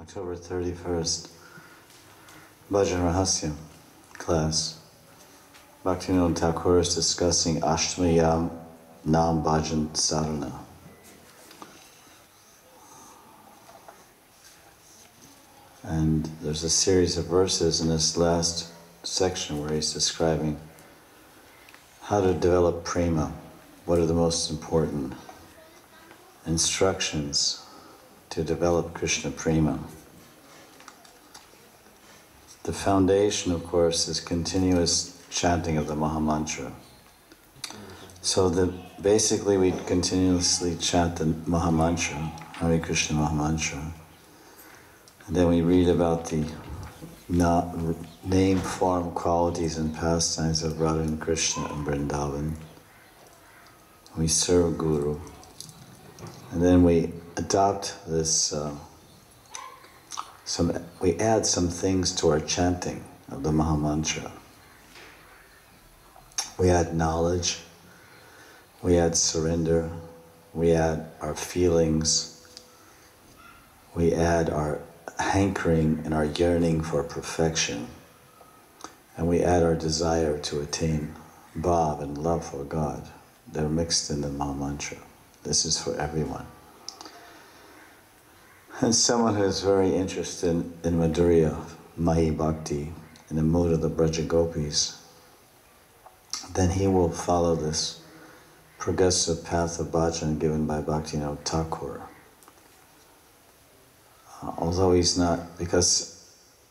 October 31st, Bhajana Rahasya class. Bhaktivinoda Thakur is discussing Astamayama Nam Bhajan Sadhana. And there's a series of verses in this last section where he's describing how to develop prema. What are the most important instructions to develop Krishna prema? The foundation, of course, is continuous chanting of the Mahamantra. So basically we continuously chant the Mahamantra, Hare Krishna Mahamantra, and then we read about the name, form, qualities, and pastimes of Radha and Krishna and Vrindavan. We serve Guru, and then we adopt this. We add some things to our chanting of the Mahamantra. We add knowledge, we add surrender, we add our feelings, we add our hankering and our yearning for perfection, and we add our desire to attain bhav and love for God. They're mixed in the Mahamantra. This is for everyone. And someone who is very interested in Madhurya, Mahi Bhakti, in the mood of the Braja Gopis, then he will follow this progressive path of bhajan given by Bhaktivinoda Thakur.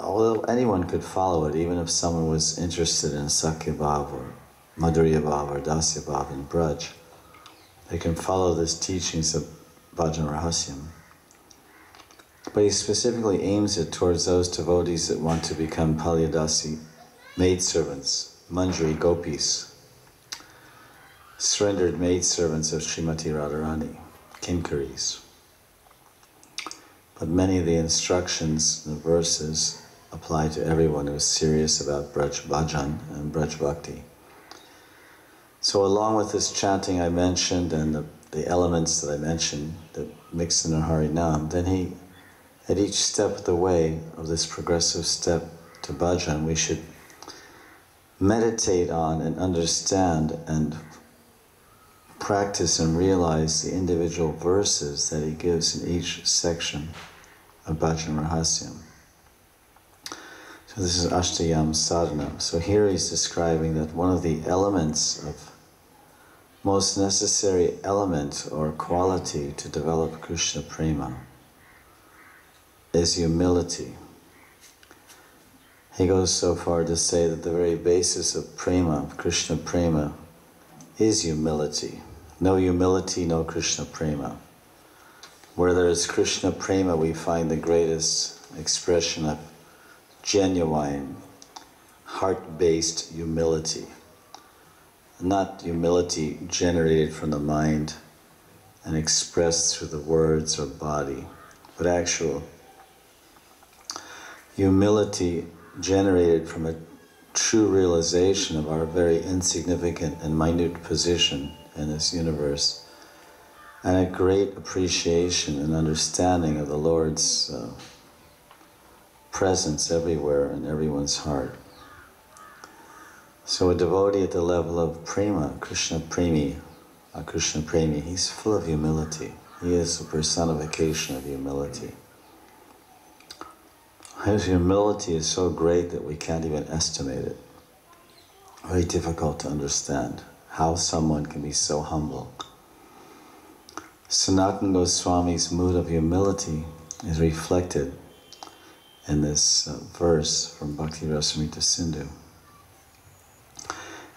Although anyone could follow it, even if someone was interested in Sakya Bhav or Madhurya Bhav or Dasya Bhav in Braj, they can follow this teachings of Bhajana Rahasya. But he specifically aims it towards those devotees that want to become Palyadasi maidservants, Manjari Gopis, surrendered maidservants of Srimati Radharani, Kinkaris. But many of the instructions and the verses apply to everyone who is serious about Braj Bhajan and Braj Bhakti. So along with this chanting I mentioned and the elements that I mentioned that mix in Harinam, then he, at each step of the way of this progressive step to bhajan, we should meditate on and understand and practice and realize the individual verses that he gives in each section of Bhajana Rahasya. So this is Astamayama Sadhana. So here he's describing that one of the elements of most necessary element or quality to develop Krishna prema is humility. He goes so far to say that the very basis of prema, of Krishna prema, is humility. No humility, no Krishna prema. Where there is Krishna prema, we find the greatest expression of genuine, heart-based humility. Not humility generated from the mind and expressed through the words or body, but actual humility generated from a true realization of our very insignificant and minute position in this universe, and a great appreciation and understanding of the Lord's presence everywhere in everyone's heart. So a devotee at the level of prema, Krishna premi, he's full of humility. He is the personification of humility. His humility is so great that we can't even estimate it. Very difficult to understand how someone can be so humble. Sanatana Goswami's mood of humility is reflected in this verse from Bhakti Rasamrita Sindhu.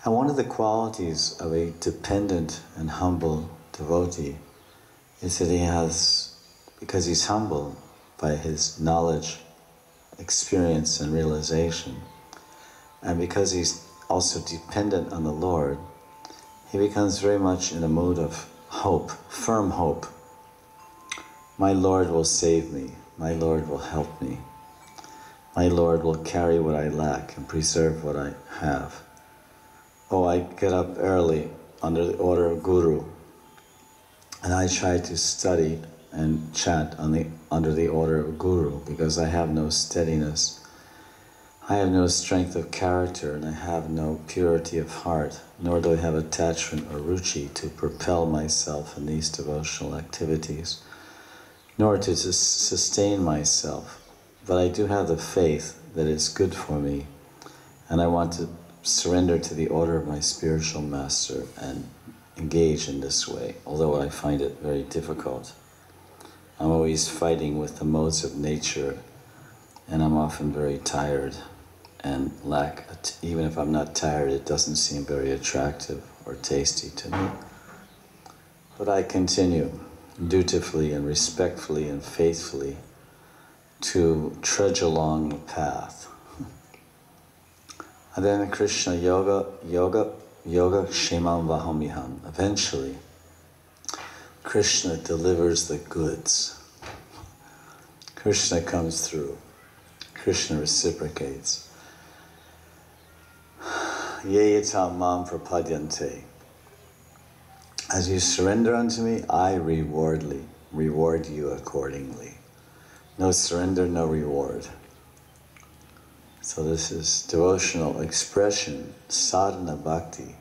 And one of the qualities of a dependent and humble devotee is that he has, because he's humble by his knowledge, experience and realization, and because he's also dependent on the Lord, he becomes very much in a mood of hope, firm hope. My Lord will save me, my Lord will help me, my Lord will carry what I lack and preserve what I have. Oh, I get up early under the order of Guru, and I try to study and chant under the order of Guru, because I have no steadiness. I have no strength of character, and I have no purity of heart, nor do I have attachment or ruchi to propel myself in these devotional activities, nor to sustain myself. But I do have the faith that it's good for me, and I want to surrender to the order of my spiritual master and engage in this way, although I find it very difficult. I'm always fighting with the modes of nature, and I'm often very tired and even if I'm not tired, it doesn't seem very attractive or tasty to me. But I continue dutifully and respectfully and faithfully to trudge along the path. And then Krishna yoga kshemam vahomiham. Eventually, Krishna delivers the goods. Krishna comes through. Krishna reciprocates. Yeyatam mam prapadyante. As you surrender unto me, I reward you accordingly. No surrender, no reward. So this is devotional expression, sadhana bhakti.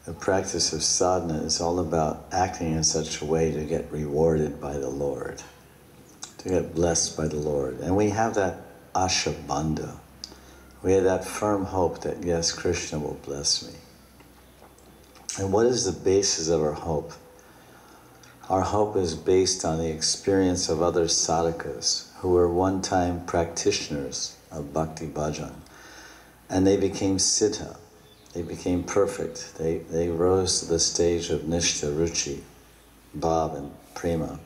The practice of sadhana is all about acting in such a way to get rewarded by the Lord, to get blessed by the Lord. And we have that ashabandha. We have that firm hope that, yes, Krishna will bless me. And what is the basis of our hope? Our hope is based on the experience of other sadhakas who were one-time practitioners of bhakti bhajan. And they became siddha. They became perfect. They rose to the stage of nishtha, ruchi, bhav, and prema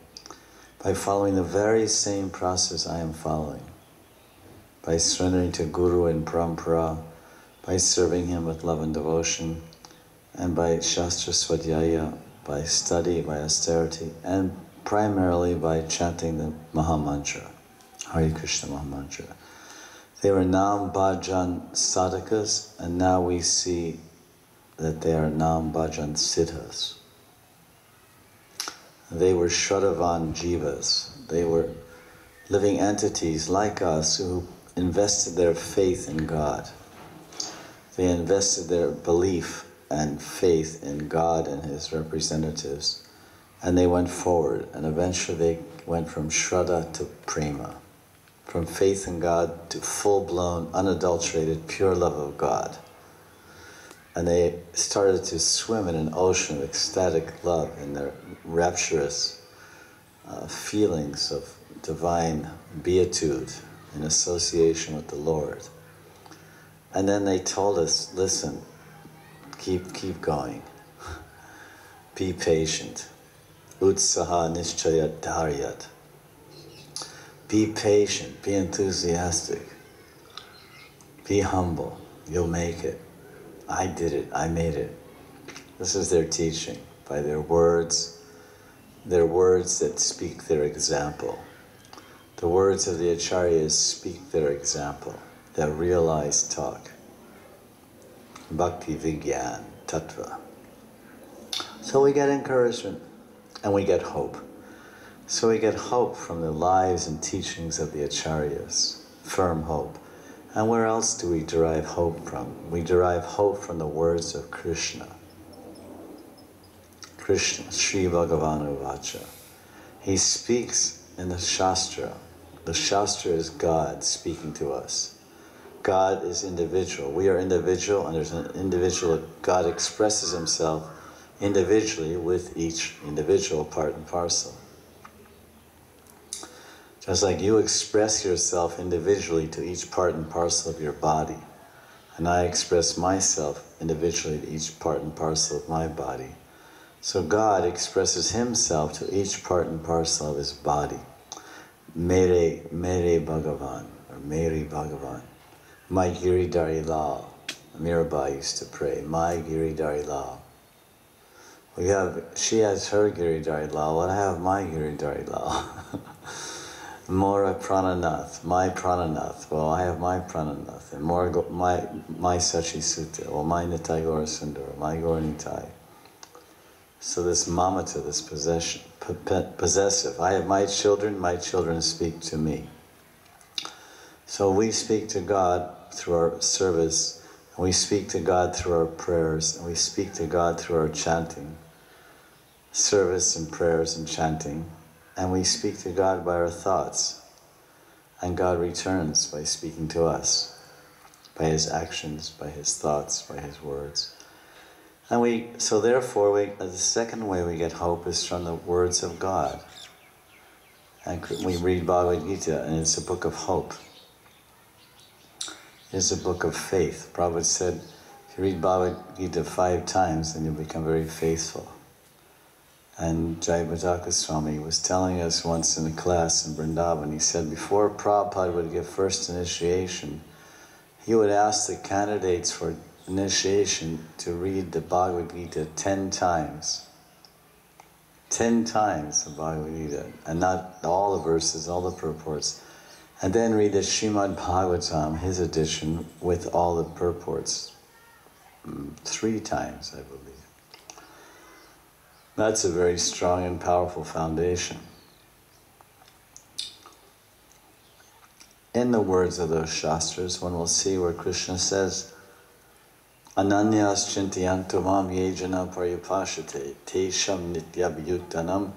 by following the very same process I am following. By surrendering to Guru and Parampara, by serving him with love and devotion, and by Shastra Swadhyaya, by study, by austerity, and primarily by chanting the Mahamantra, Hare Krishna Mahamantra. They were Nam Bhajan Sadhakas, and now we see that they are Nam Bhajan Siddhas. They were Shradavan Jivas. They were living entities like us who invested their faith in God. They invested their belief and faith in God and his representatives, and they went forward, and eventually they went from Shraddha to Prema, from faith in God to full-blown, unadulterated, pure love of God. And they started to swim in an ocean of ecstatic love in their rapturous feelings of divine beatitude in association with the Lord. And then they told us, listen, keep going. Be patient. Utsaha nishchaya dharyat. Be patient, be enthusiastic. Be humble, you'll make it. I did it, I made it. This is their teaching, by their words that speak their example. The words of the acharyas speak their example, their realized talk. Bhakti Vigyan Tattva. So we get encouragement and we get hope. So we get hope from the lives and teachings of the acharyas, firm hope. And where else do we derive hope from? We derive hope from the words of Krishna. Krishna, Sri Bhagavanu Vacha. He speaks in the Shastra. The Shastra is God speaking to us. God is individual. We are individual, and there's an individual. God expresses himself individually with each individual part and parcel. Just like you express yourself individually to each part and parcel of your body, and I express myself individually to each part and parcel of my body. So God expresses himself to each part and parcel of his body. Mere Bhagavan, or Meri Bhagavan. My Giridhari Lal. Mirabai used to pray, my Giridhari Lal. She has her Giridhari Lal, and I have my Giridhari Lal. Mora Prananath, my Prananath. Well, I have my Prananath. And my Sachi Sutta, or my Nitai Gaura Sundara, my Gaura Nitai. So this mamata, this possessive, I have my children speak to me. So we speak to God through our service, and we speak to God through our prayers, and we speak to God through our chanting, service and prayers and chanting, and we speak to God by our thoughts, and God returns by speaking to us, by His actions, by His thoughts, by His words. And the second way we get hope is from the words of God. And we read Bhagavad Gita, and it's a book of hope. It's a book of faith. Prabhupada said, if you read Bhagavad Gita 5 times, then you'll become very faithful. And Bhajana Swami was telling us once in a class in Vrindavan, he said before Prabhupada would give first initiation, he would ask the candidates for initiation to read the Bhagavad Gita 10 times. 10 times the Bhagavad Gita, and not all the verses, all the purports. And then read the Srimad Bhagavatam, his edition, with all the purports. 3 times, I believe. That's a very strong and powerful foundation. In the words of those Shastras, one will see where Krishna says, Ananyas chintayanto mam yejana paripashate tesham nityabhyutanam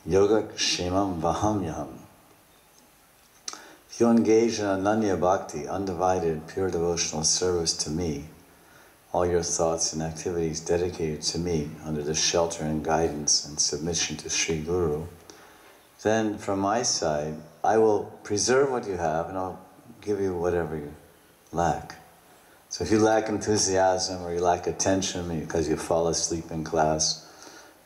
yoga kshemam vahamyaham. If you engage in Ananya Bhakti, undivided, pure devotional service to me, all your thoughts and activities dedicated to me under the shelter and guidance and submission to Sri Guru, then from my side, I will preserve what you have and I'll give you whatever you lack. So if you lack enthusiasm or you lack attention because you fall asleep in class,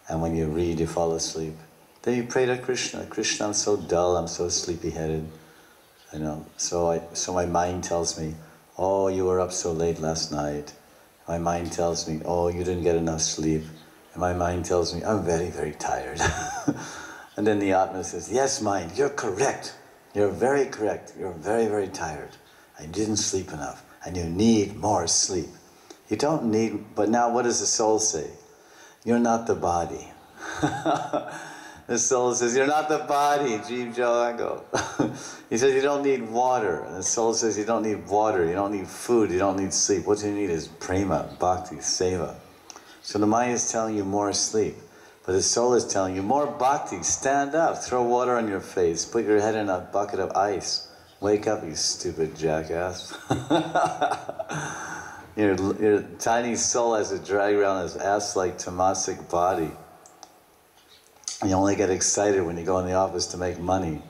and when you read you fall asleep, then you pray to Krishna. Krishna, I'm so dull, I'm so sleepy-headed. So my mind tells me, oh, you were up so late last night. My mind tells me, oh, you didn't get enough sleep. And my mind tells me, I'm very, very tired. And then the Atma says, yes, mind, you're correct. You're very correct. You're very, very tired. I didn't sleep enough. And you need more sleep. You don't need, but now what does the soul say? You're not the body. The soul says, you're not the body, Jeev Jalango. He says, you don't need water. And the soul says, you don't need water, you don't need food, you don't need sleep. What you need is prema, bhakti, seva. So the mind is telling you more sleep. But the soul is telling you, more bhakti, stand up, throw water on your face, put your head in a bucket of ice. Wake up, you stupid jackass. Your tiny soul has to drag around this ass-like tamasic body. You only get excited when you go in the office to make money.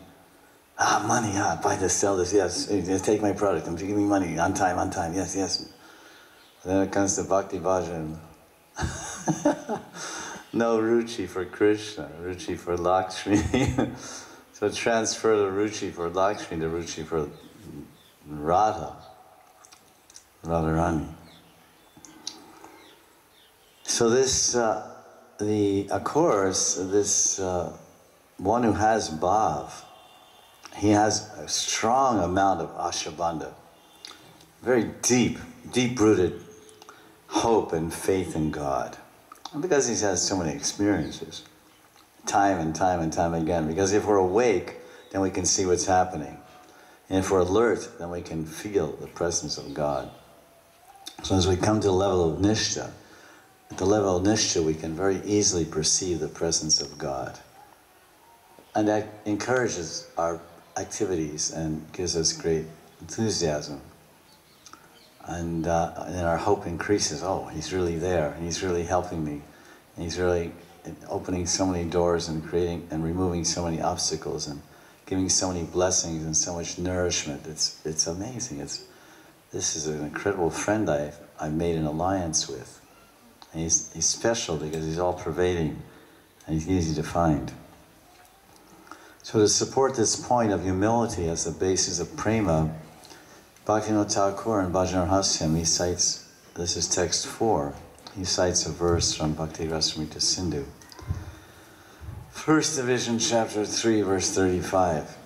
Money, buy this, sell this, yes, take my product, give me money, on time, yes, yes. And then it comes to Bhakti Bhajan. No ruchi for Krishna, ruchi for Lakshmi. So transfer the ruchi for Lakshmi to ruchi for Radharani. So this, of course, this one who has bhav, he has a strong amount of ashabandha, very deep-rooted hope and faith in God. And because he has so many experiences, time and time again. Because if we're awake, then we can see what's happening. And if we're alert, then we can feel the presence of God. So as we come to the level of nishta, at the level of nishta, we can very easily perceive the presence of God. And that encourages our activities and gives us great enthusiasm. And then our hope increases. Oh, he's really there, and he's really helping me. And he's really opening so many doors and creating and removing so many obstacles and giving so many blessings and so much nourishment. It's amazing. This is an incredible friend I've made an alliance with. And he's special because he's all pervading and he's easy to find. So to support this point of humility as the basis of prema, Bhaktivinoda Thakur in Bhajana Rahasya, he cites, this is text 4, he cites a verse from Bhakti Rasamrita Sindhu. First division, chapter 3, verse 35.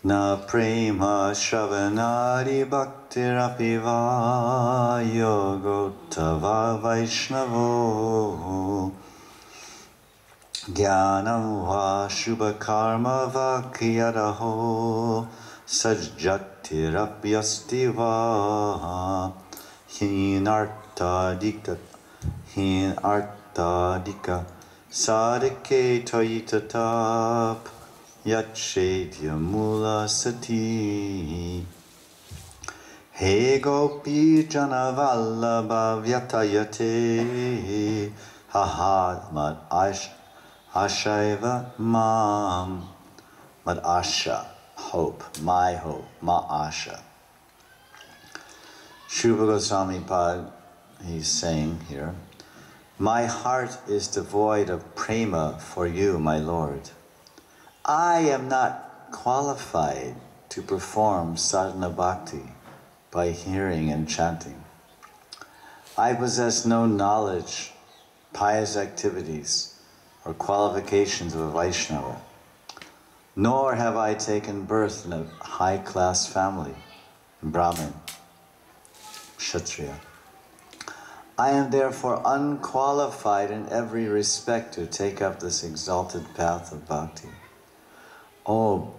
Na prema shravanari bhaktirapiva yogotava vaishnavo Jnanam va shubha karma va kiyadaho sajjatirapyasti va hinartadika sadike toyitatap yachedya mula sati He gopi janavallabha vyatayate hahad mad ashaiva mam mad asha hope, my hope, ma asha. Shruva Goswami Pad, he's saying here, my heart is devoid of prema for you, my Lord. I am not qualified to perform sadhana bhakti by hearing and chanting. I possess no knowledge, pious activities, or qualifications of a Vaishnava, nor have I taken birth in a high-class family, Brahmin, Kshatriya. I am therefore unqualified in every respect to take up this exalted path of bhakti. Oh,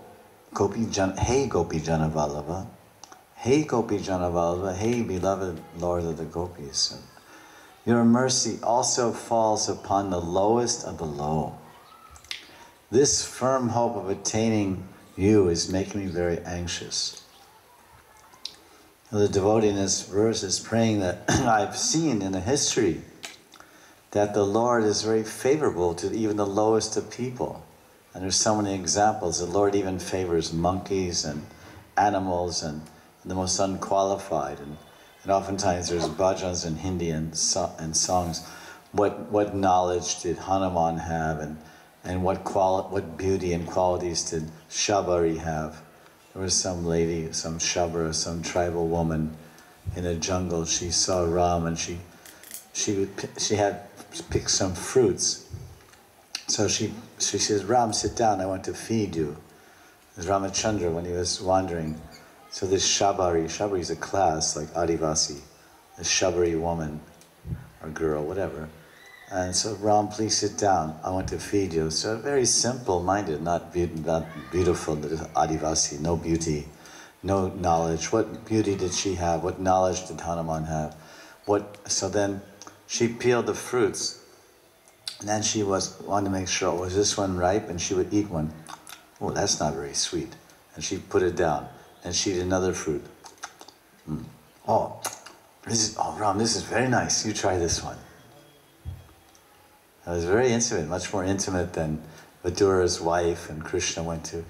hey Gopi Jana Vallabha, hey Gopi Jana Vallabha, hey beloved Lord of the Gopis. Your mercy also falls upon the lowest of the low. This firm hope of attaining you is making me very anxious. The devotee in this verse is praying that I've seen in the history that the Lord is very favorable to even the lowest of people. And there's so many examples. The Lord even favors monkeys and animals and the most unqualified. And oftentimes there's bhajans in Hindi and songs. What knowledge did Hanuman have, and what beauty and qualities did Shabari have? There was some lady, some Shabara, some tribal woman in a jungle. She saw Ram and she had picked some fruits. So she says, Ram, sit down, I want to feed you. It was Ramachandra when he was wandering. So this Shabari is a class like Adivasi, a Shabari woman or girl, whatever. And so, Ram, please sit down, I want to feed you. So very simple-minded, not beautiful, Adivasi, no beauty, no knowledge. What beauty did she have? What knowledge did Hanuman have? So then she peeled the fruits, and then she wanted to make sure, was this one ripe? And she would eat one. Oh, that's not very sweet. And she put it down, and she'd eat another fruit. Oh, Ram, this is very nice. You try this one. It was very intimate, much more intimate than Vidura's wife, and Krishna went to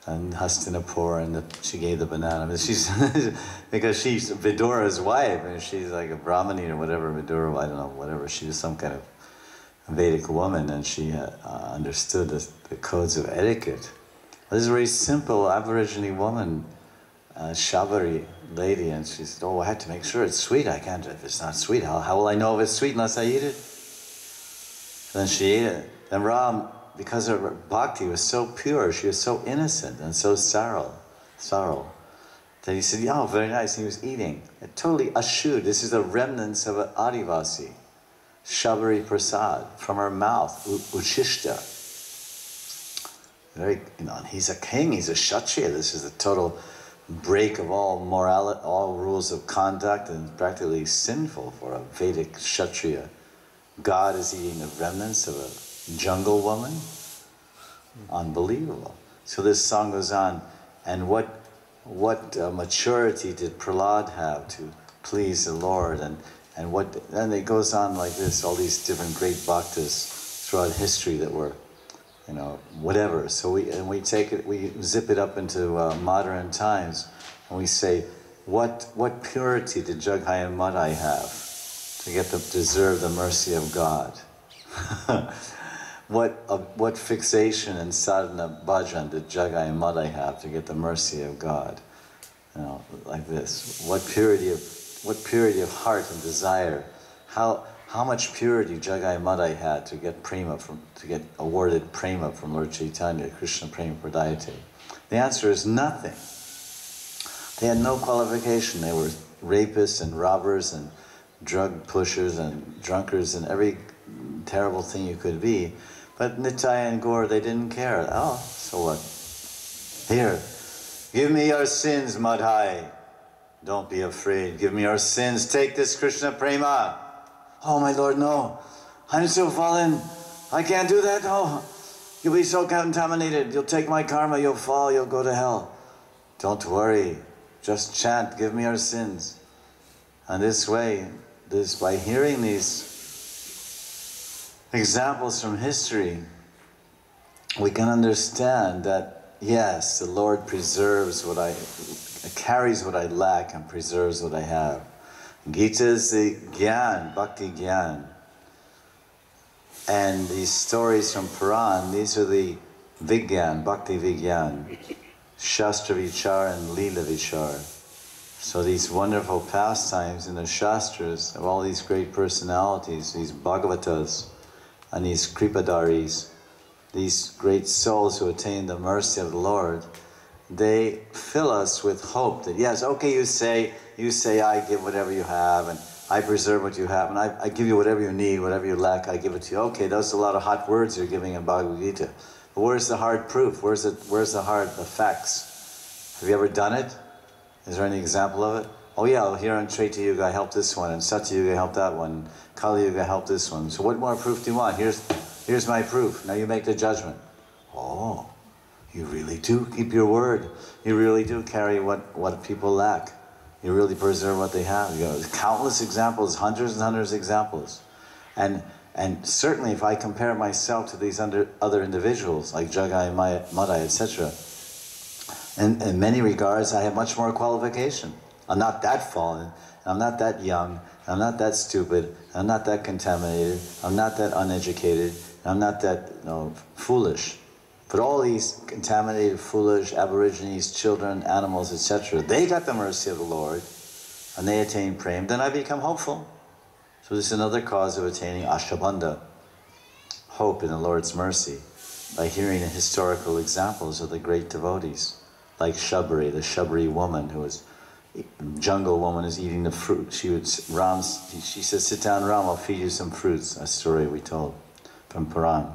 Hastinapur, and she gave the banana. I mean, because she's Vidura's wife, and she's like a Brahmani or whatever, Vidura, I don't know, whatever. She was some kind of Vedic woman, and she understood the codes of etiquette. This is a very simple Aborigine woman, Shabari lady, and she said, oh, I have to make sure it's sweet. I can't, if it's not sweet, how will I know if it's sweet unless I eat it? Then she ate it. Then Ram, because her bhakti was so pure, she was so innocent and so sorrow, that he said, oh, very nice, he was eating. Totally ashud, this is the remnants of an Adivasi. Shabari Prasad, from her mouth, Uchishta. Very, he's a king, he's a Kshatriya. This is a total break of all morality, all rules of conduct, and practically sinful for a Vedic Kshatriya. God is eating the remnants of a jungle woman? Unbelievable. So this song goes on, and what maturity did Prahlad have to please the Lord, and then it goes on like this, all these different great bhaktas throughout history that were, whatever. So we take it, we zip it up into modern times, and we say, what purity did Jagai and Madai have to deserve the mercy of God? What fixation and sadhana bhajan did Jagai and Madai have to get the mercy of God? Like this. What purity of heart and desire? How much purity Jagai and Madai had to get awarded prema from Lord Chaitanya, Krishna Prema Pradayate. The answer is nothing. They had no qualification. They were rapists and robbers and drug pushers and drunkards and every terrible thing you could be. But Nitai and Gaur, they didn't care. Oh, so what? Here, give me your sins, Madhai. Don't be afraid. Give me your sins. Take this Krishna Prema. Oh, my Lord, no. I'm so fallen. I can't do that. Oh, you'll be so contaminated. You'll take my karma. You'll fall. You'll go to hell. Don't worry. Just chant. Give me your sins. And this way, by hearing these examples from history, we can understand that, yes, the Lord preserves carries what I lack and preserves what I have. Gita is the Gyan, Bhakti Gyan. And these stories from Puran, these are the Vigyan, Bhakti Vigyan, Shastra Vichar and Leela Vichar. So these wonderful pastimes in the Shastras of all these great personalities, these Bhagavatas and these Kripadaris, these great souls who attain the mercy of the Lord, they fill us with hope that, yes, okay, you say I give whatever you have, and I preserve what you have, and I give you whatever you need, whatever you lack, I give it to you. Okay, those are a lot of hot words you're giving in Bhagavad Gita. But where's the hard proof? Where's the facts? Have you ever done it? Is there any example of it? Oh yeah, here in Treta Yuga I helped this one, and Satya Yuga I helped that one, Kali Yuga I helped this one. So what more proof do you want? Here's my proof. Now you make the judgment. Oh, you really do keep your word. You really do carry what people lack. You really preserve what they have. You know, countless examples, hundreds and hundreds of examples. And certainly if I compare myself to these other individuals, like Jagai, Madai, etc., in many regards I have much more qualification. I'm not that fallen, I'm not that young, I'm not that stupid, I'm not that contaminated, I'm not that uneducated, I'm not that foolish. But all these contaminated, foolish aborigines, children, animals, etc., they got the mercy of the Lord, and they attain prema, then I become hopeful. So this is another cause of attaining ashabandha, hope in the Lord's mercy, by hearing the historical examples of the great devotees, like Shabari, the Shabari woman who was, jungle woman is eating the fruit. She said, sit down, Ram, I'll feed you some fruits. A story we told from Puran.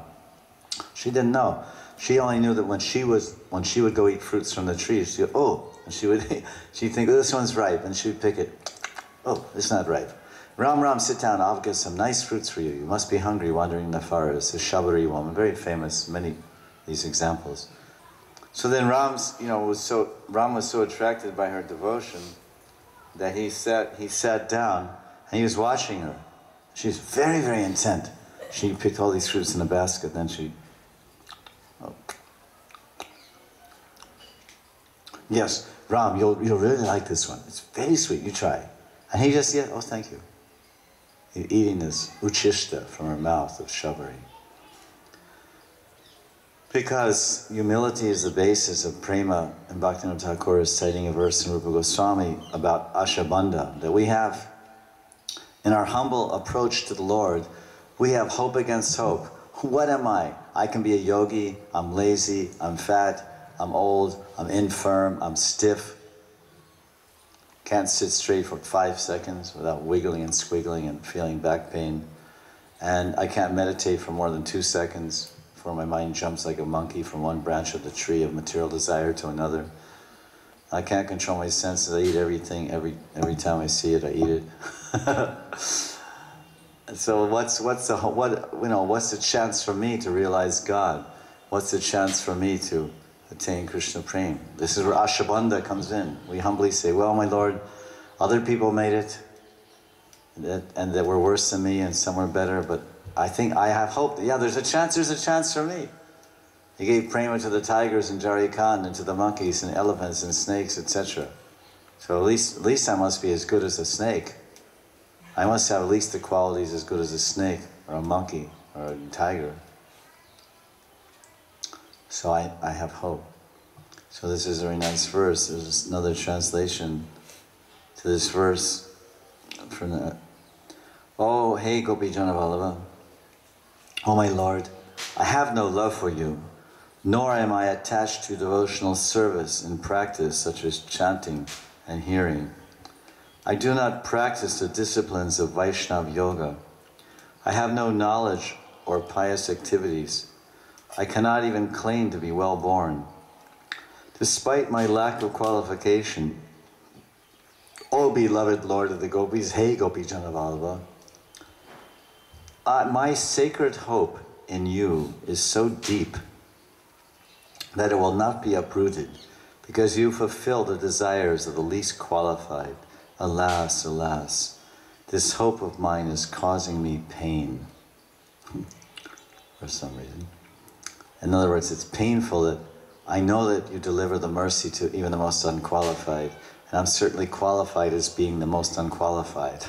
She didn't know. She only knew that when she would go eat fruits from the trees, she'd go, oh, and she'd think, oh, this one's ripe, and she'd pick it. Oh, it's not ripe. Ram, sit down, I'll get some nice fruits for you. You must be hungry wandering in the forest. A Shabari woman, very famous, many these examples. So then Ram was so attracted by her devotion that he sat down and he was watching her. She was very, very intent. She picked all these fruits in a basket, then she, yes, Ram, you'll really like this one. It's very sweet, you try. And he just, oh, thank you. He's eating this uchishta from her mouth of Shabari. Because humility is the basis of prema, and Bhaktivinoda Thakur is citing a verse in Rupa Goswami about ashabandha, that we have, in our humble approach to the Lord, we have hope against hope. What am I? I can be a yogi, I'm lazy, I'm fat, I'm old, I'm infirm, I'm stiff. Can't sit straight for 5 seconds without wiggling and squiggling and feeling back pain. And I can't meditate for more than 2 seconds before my mind jumps like a monkey from one branch of the tree of material desire to another. I can't control my senses. I eat everything. Every time I see it, I eat it. So what's the chance for me to realize God? What's the chance for me to attain Krishna Prema? This is where ashabandha comes in. We humbly say, well, my Lord, other people made it, and that were worse than me, and some were better, but I think I have hope. Yeah, there's a chance for me. He gave prema to the tigers and Jarikhand, and to the monkeys and elephants and snakes, etc. So at least I must be as good as a snake. I must have at least the qualities as good as a snake, or a monkey, or a tiger. So I have hope. So this is a very nice verse. There's another translation to this verse from the, oh, hey Gopi Jana Vallabha. Oh my Lord, I have no love for you, Nor am I attached to devotional service and practice such as chanting and hearing. I do not practice the disciplines of Vaishnava Yoga. I have no knowledge or pious activities. I cannot even claim to be well born. Despite my lack of qualification, O beloved Lord of the Gopis, hey Gopijana Vallabha, my sacred hope in you is so deep that it will not be uprooted, because you fulfill the desires of the least qualified. Alas, alas, this hope of mine is causing me pain, for some reason. In other words, it's painful that I know that you deliver the mercy to even the most unqualified, and I'm certainly qualified as being the most unqualified.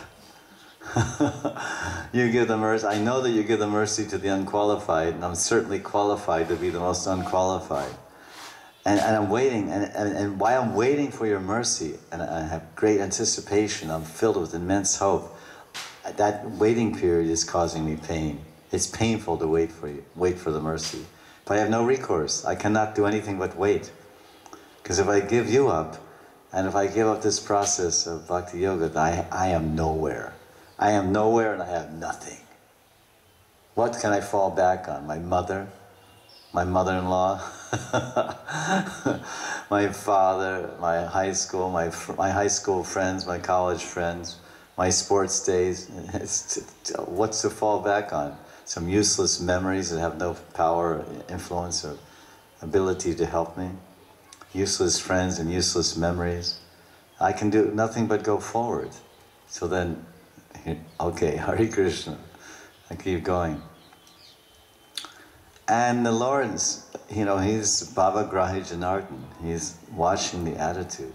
You give the mercy, I know that you give the mercy to the unqualified, and I'm certainly qualified to be the most unqualified. And I'm waiting, and while I'm waiting for your mercy, and I have great anticipation, I'm filled with immense hope, that waiting period is causing me pain. It's painful to wait for you, wait for the mercy. But I have no recourse. I cannot do anything but wait. Because if I give you up, and if I give up this process of Bhakti Yoga, I am nowhere. I am nowhere and I have nothing. What can I fall back on? My mother? My mother-in-law? My father? My high school? My high school friends? My college friends? My sports days? What's to fall back on? Some useless memories that have no power, influence, or ability to help me? Useless friends and useless memories. I can do nothing but go forward. So then, okay, Hare Krishna. I keep going. And the Lord's, he's Baba Grahi Janardhan. He's watching the attitude.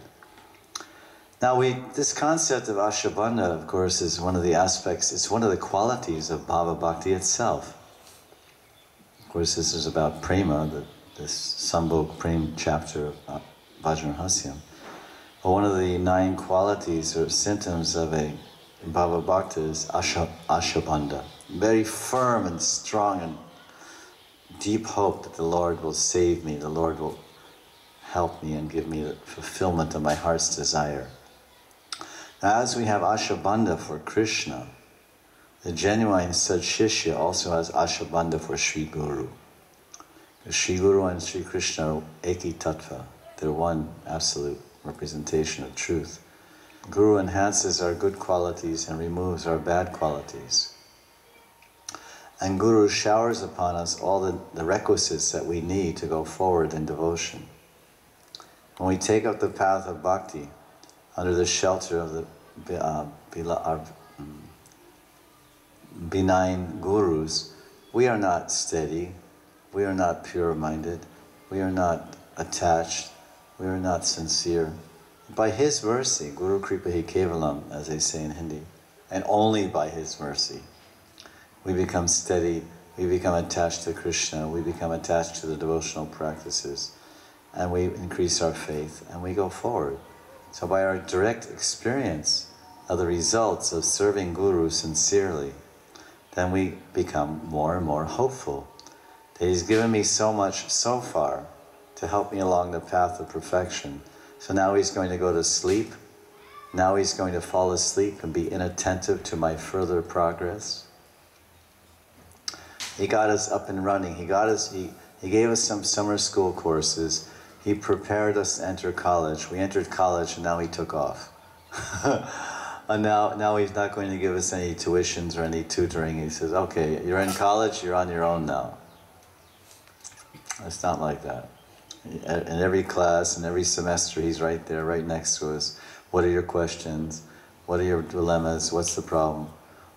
Now this concept of Ashabandha, of course, is one of the aspects, it's one of the qualities of Bhava Bhakti itself. Of course, this is about prema, this Sambhog Prema chapter of Bhajana Rahasya. But one of the 9 qualities or symptoms of a Bhava Bhakta is Ashabandha. Very firm and strong and deep hope that the Lord will save me, the Lord will help me and give me the fulfillment of my heart's desire. Now, as we have Ashabandha for Krishna, the genuine Sadshishya also has Ashabandha for Sri Guru. Sri Guru and Sri Krishna are Eki Tattva. They're one absolute representation of truth. Guru enhances our good qualities and removes our bad qualities. And Guru showers upon us all the requisites that we need to go forward in devotion. When we take up the path of bhakti, under the shelter of the benign gurus, we are not steady, we are not pure-minded, we are not attached, we are not sincere. By His mercy, Guru Kripahi Kevalam, as they say in Hindi, and only by His mercy, we become steady, we become attached to Krishna, we become attached to the devotional practices, and we increase our faith, and we go forward. So by our direct experience of the results of serving Guru sincerely, then we become more and more hopeful that He's given me so much so far to help me along the path of perfection. So now He's going to go to sleep. Now He's going to fall asleep and be inattentive to my further progress. He got us up and running. He gave us some summer school courses. He prepared us to enter college. We entered college and now He took off. And now He's not going to give us any tuitions or any tutoring. He says, okay, you're in college, you're on your own now. It's not like that. In every class, in every semester, He's right there, right next to us. What are your questions? What are your dilemmas? What's the problem?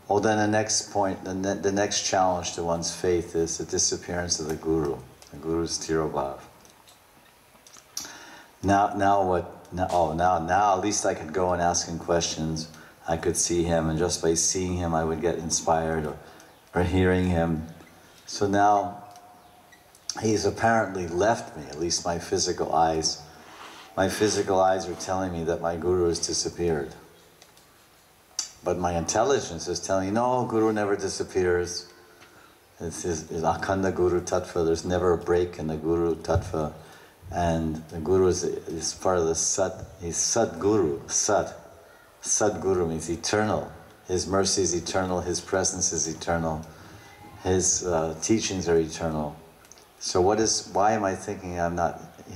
Well, then the next point, the next challenge to one's faith is the disappearance of the Guru, the Guru's Tirobhav. Now what? Now at least I could go and ask Him questions. I could see Him, and just by seeing Him, I would get inspired, or hearing Him. So now He's apparently left me, at least my physical eyes. My physical eyes are telling me that my Guru has disappeared. But my intelligence is telling me, no, Guru never disappears. It's Akhanda Guru Tattva. There's never a break in the Guru Tattva. And the Guru is part of the Sat. He's Sat Guru. Sat. Sat Guru means eternal. His mercy is eternal. His presence is eternal. His teachings are eternal. So why am I thinking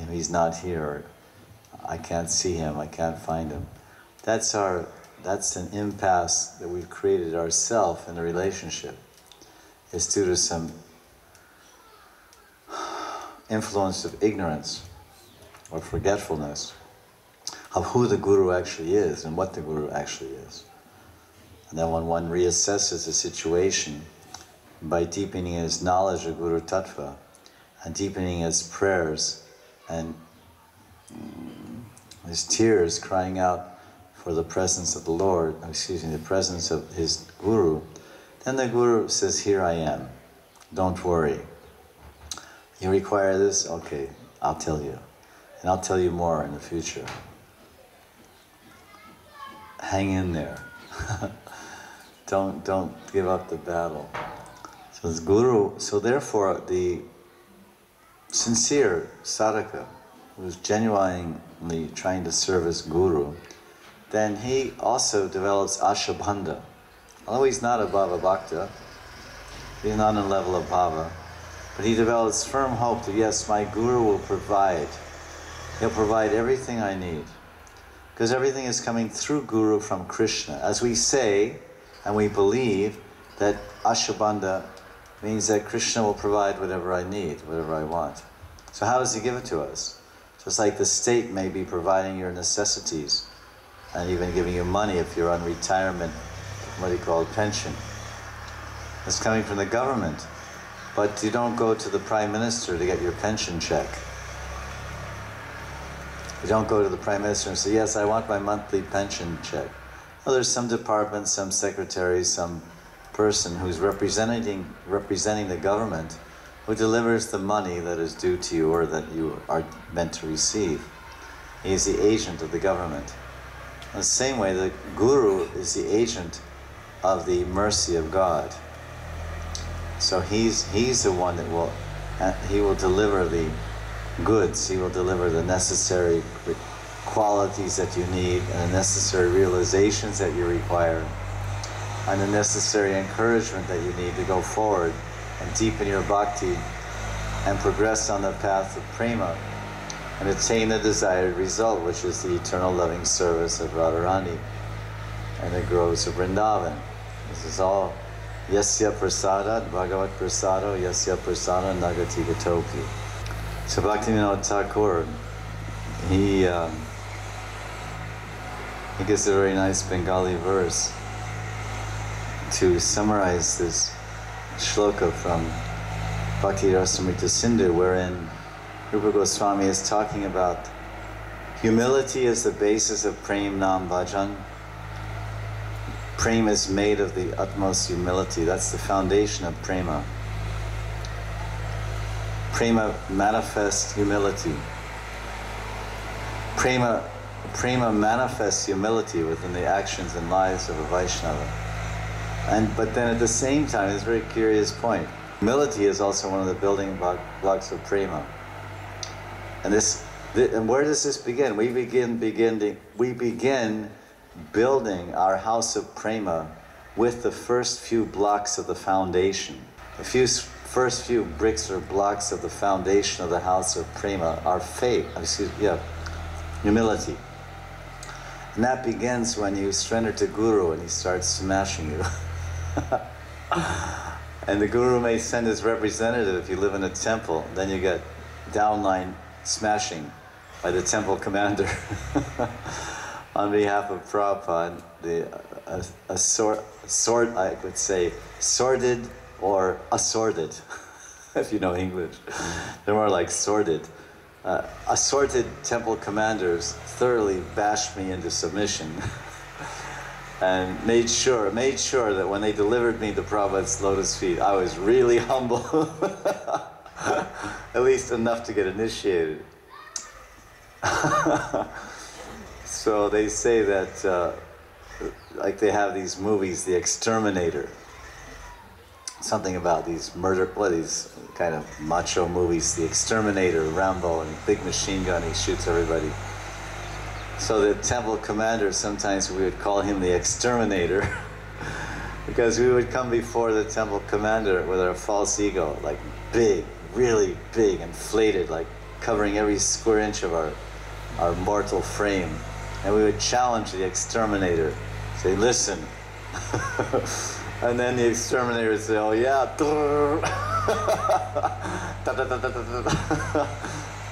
he's not here, or I can't see him, I can't find him? That's an impasse that we've created ourselves in a relationship. It's due to some influence of ignorance or forgetfulness of who the Guru actually is and what the Guru actually is. And then when one reassesses the situation by deepening his knowledge of Guru Tattva and deepening his prayers and his tears crying out for the presence of the Lord, the presence of his Guru, then the Guru says, here I am, don't worry. You require this? Okay, I'll tell you. And I'll tell you more in the future. Hang in there. Don't give up the battle. So the Guru, so therefore the sincere sadhaka, who's genuinely trying to serve his Guru, then he also develops ashabandha. Although he's not a bhava bhakta, he's not on a level of bhava, but he develops firm hope that yes, my Guru will provide. He'll provide everything I need. Because everything is coming through Guru from Krishna. As we say, and we believe, that ashabandha means that Krishna will provide whatever I need, whatever I want. So how does he give it to us? Just like the state may be providing your necessities, and even giving you money if you're on retirement, what he called pension. It's coming from the government. But you don't go to the Prime Minister to get your pension check. You don't go to the Prime Minister and say, yes, I want my monthly pension check. Well, there's some department, some secretary, some person who's representing the government who delivers the money that is due to you or that you are meant to receive. He is the agent of the government. In the same way, the Guru is the agent of the mercy of God. So he's the one that he will deliver the goods, he will deliver the necessary qualities that you need and the necessary realizations that you require and the necessary encouragement that you need to go forward and deepen your bhakti and progress on the path of prema and attain the desired result, which is the eternal loving service of Radharani and the groves of Vrindavan. This is all Yasya Prasadat Bhagavat Prasado Yasya Prasada Nagati Gatopi. So Bhaktivinoda Thakur, he gives a very nice Bengali verse to summarize this shloka from Bhakti Rasamrita Sindhu, wherein Rupa Goswami is talking about humility as the basis of Prem Nam Bhajan. Prema is made of the utmost humility. That's the foundation of prema. Prema manifests humility. Prema manifests humility within the actions and lives of a Vaishnava. But then at the same time, it's a very curious point. Humility is also one of the building blocks of prema. And where does this begin? We begin building our house of prema with the first few blocks of the foundation. The first few bricks or blocks of the foundation of the house of prema are humility. And that begins when you surrender to Guru and he starts smashing you. And the Guru may send his representative if you live in a temple, then you get downline smashing by the temple commander. On behalf of Prabhupada, I would say sordid or assorted, if you know English. They're more like sordid. Assorted temple commanders thoroughly bashed me into submission and made sure that when they delivered me to Prabhupada's lotus feet, I was really humble, at least enough to get initiated. So they say that, like they have these movies, The Exterminator. something about these these kind of macho movies, the Exterminator, Rambo, and big machine gun, he shoots everybody. So the temple commander, sometimes we would call him the Exterminator, because we would come before the temple commander with our false ego, like big, really big, inflated, like covering every square inch of our mortal frame. And we would challenge the Exterminator, say, listen. And then the Exterminator would say, oh yeah,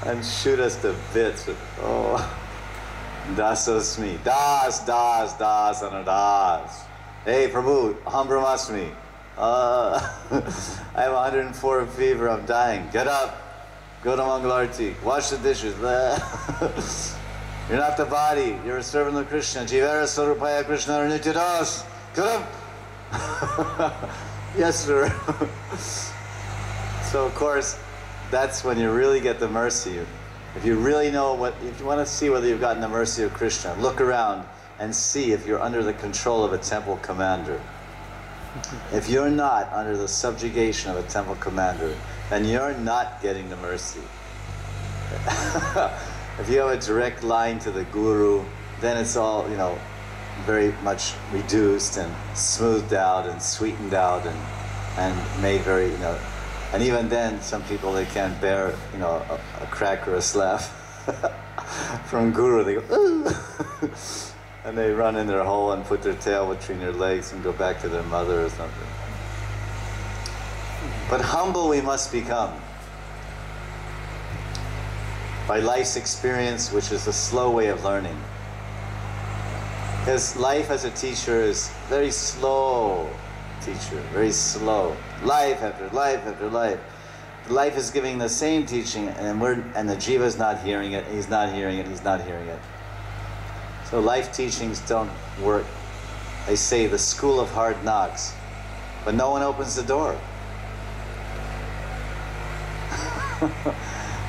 and shoot us to bits. Oh, dasosmi, das, anadas. Hey Prabhu, aham brahmasmi. I have 104 fever, I'm dying. Get up, go to Mangalarti, wash the dishes. You're not the body, you're a servant of Krishna. Jivara Sarupaya Krishna Nityadas. Get up. Yes, sir. So of course, that's when you really get the mercy. If you really know if you want to see whether you've gotten the mercy of Krishna, look around and see if you're under the control of a temple commander. If you're not under the subjugation of a temple commander, then you're not getting the mercy. If you have a direct line to the guru, then it's all, very much reduced and smoothed out and sweetened out and made very, and even then some people, they can't bear, a crack or a slap from guru. They go, ooh. And they run in their hole and put their tail between their legs and go back to their mother or something. But humble we must become by life's experience, which is a slow way of learning. Because life as a teacher is very slow teacher, very slow. Life after life after life. Life is giving the same teaching, and the jiva is not hearing it, he's not hearing it, he's not hearing it. So life teachings don't work. They say the school of hard knocks, but no one opens the door.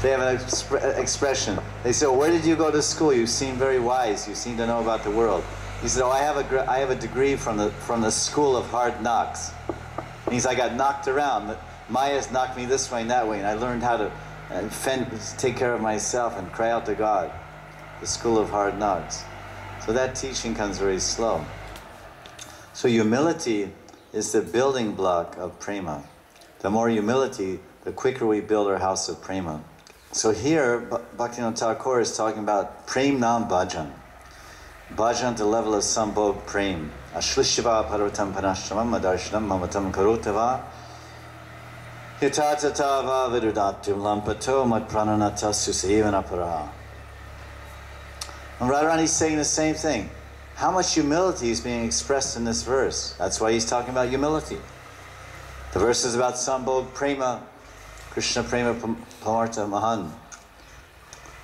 They have an expression. They say, where did you go to school? You seem very wise. You seem to know about the world. He said, I have a degree from the school of hard knocks. And he said, I got knocked around. Maya's knocked me this way and that way, and I learned how to take care of myself and cry out to God. The school of hard knocks. So that teaching comes very slow. So humility is the building block of prema. The more humility, the quicker we build our house of prema. So here, Bhaktivinoda Thakur is talking about prem nam bhajan. Bhajan to the level of sambhog prem. Ashlishiva parvatam panashramam adarshanam mamatam karotava. Yatatatava virudatyam lampato mat prananata susevana. And Radharani's saying the same thing. How much humility is being expressed in this verse? That's why he's talking about humility. The verse is about sambhog prema, Krishna prema pamartha mahan.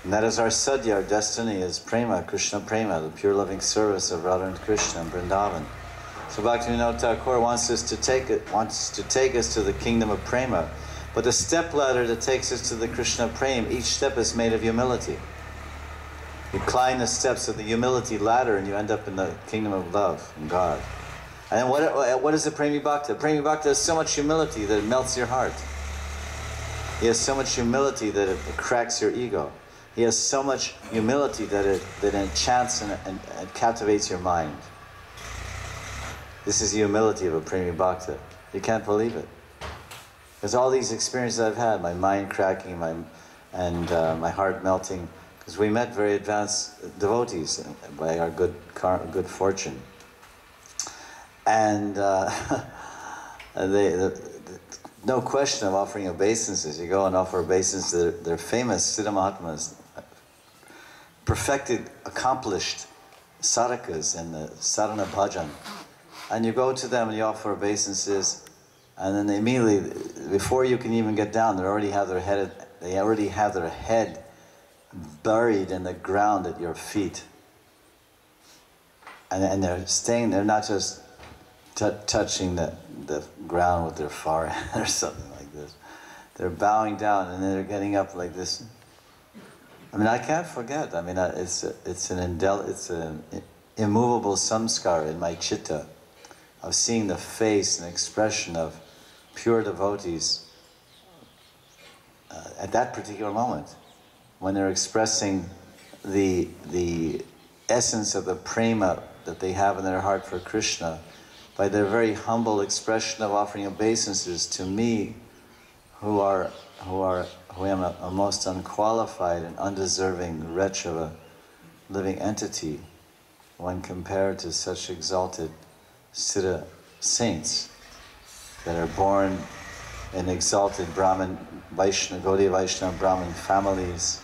And that is our sadhya, our destiny is prema, Krishna prema, the pure loving service of Radha and Krishna and Vrindavan. So Bhaktivinoda Thakur wants to take us to the kingdom of prema. But the step ladder that takes us to the Krishna prema, each step is made of humility. You climb the steps of the humility ladder and you end up in the kingdom of love and God. And then what is the Premi Bhakta? Premi Bhakta has so much humility that it melts your heart. He has so much humility that it cracks your ego. He has so much humility that it enchants and captivates your mind. This is the humility of a Premi Bhakta. You can't believe it. There's all these experiences I've had, my mind cracking, my heart melting, because we met very advanced devotees by our good fortune. And no question of offering obeisances. You go and offer obeisances. They're famous Siddha Mahatmas, perfected, accomplished sadhakas in the sadhana bhajan. And you go to them and you offer obeisances, and then they immediately, before you can even get down, they already have their head buried in the ground at your feet. And they're staying, they're not just touching the ground with their forehead or something like this. They're bowing down and then they're getting up like this. I mean, I can't forget. I mean, it's an immovable samskara in my chitta of seeing the face and expression of pure devotees at that particular moment, when they're expressing the essence of the prema that they have in their heart for Krishna, by their very humble expression of offering obeisances to me, who am a most unqualified and undeserving wretch of a living entity, when compared to such exalted Siddha saints that are born in exalted Brahmin, Vaishnava, Gaudiya Vaishnava Brahmin families,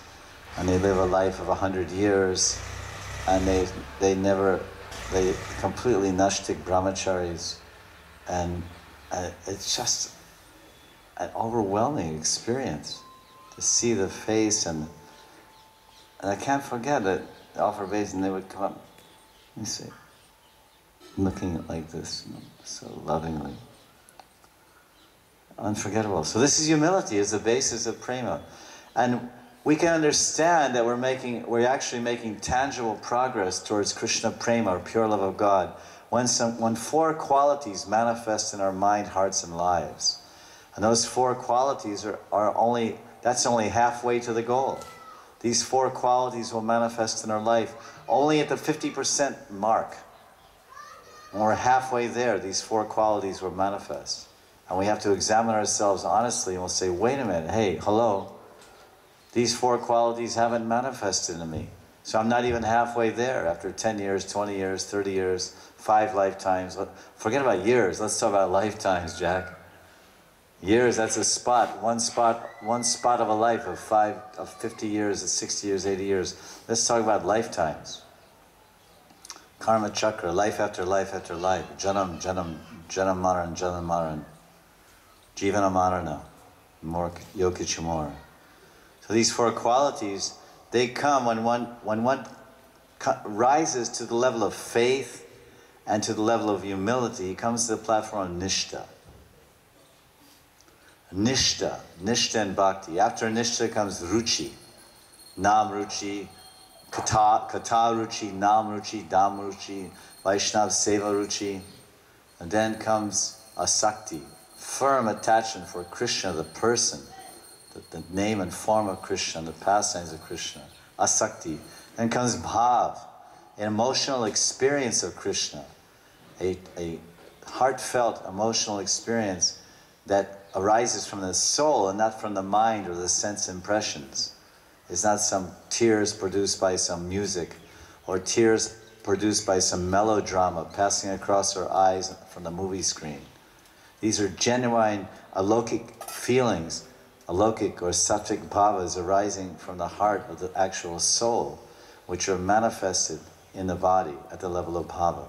and they live a life of 100 years, and they completely nashtik brahmacharis, and it's just an overwhelming experience to see the face, and I can't forget that offer base, and they would come up, you see, looking like this, so lovingly. Unforgettable. So this is humility as the basis of prema. And we can understand that we're actually making tangible progress towards Krishna prema, or pure love of God, when four qualities manifest in our mind, hearts, and lives. And those four qualities that's only halfway to the goal. These four qualities will manifest in our life only at the 50% mark. When we're halfway there, these four qualities will manifest. And we have to examine ourselves honestly, and we'll say, wait a minute, hey, hello, these four qualities haven't manifested in me. So I'm not even halfway there after 10 years, 20 years, 30 years, 5 lifetimes. Forget about years, let's talk about lifetimes, Jack. Years, that's one spot of a life of 50 years, 60 years, 80 years. Let's talk about lifetimes. Karma chakra, life after life after life. Janam, janam, janam maran, janam maran. Jivana marana, yokichimor. So these four qualities, they come when one rises to the level of faith and to the level of humility. He comes to the platform of nishta. Nishta and bhakti. After nishta comes ruchi, nam ruchi, kata ruchi, nam ruchi, dam ruchi, Vaishnav seva ruchi. And then comes asakti, firm attachment for Krishna, the person, the name and form of Krishna, the pastimes of Krishna. Asakti. Then comes bhav, an emotional experience of Krishna, a heartfelt emotional experience that arises from the soul and not from the mind or the sense impressions. It's not some tears produced by some music or tears produced by some melodrama passing across our eyes from the movie screen. These are genuine alokik feelings, alokik or sattvic bhavas arising from the heart of the actual soul, which are manifested in the body at the level of bhava.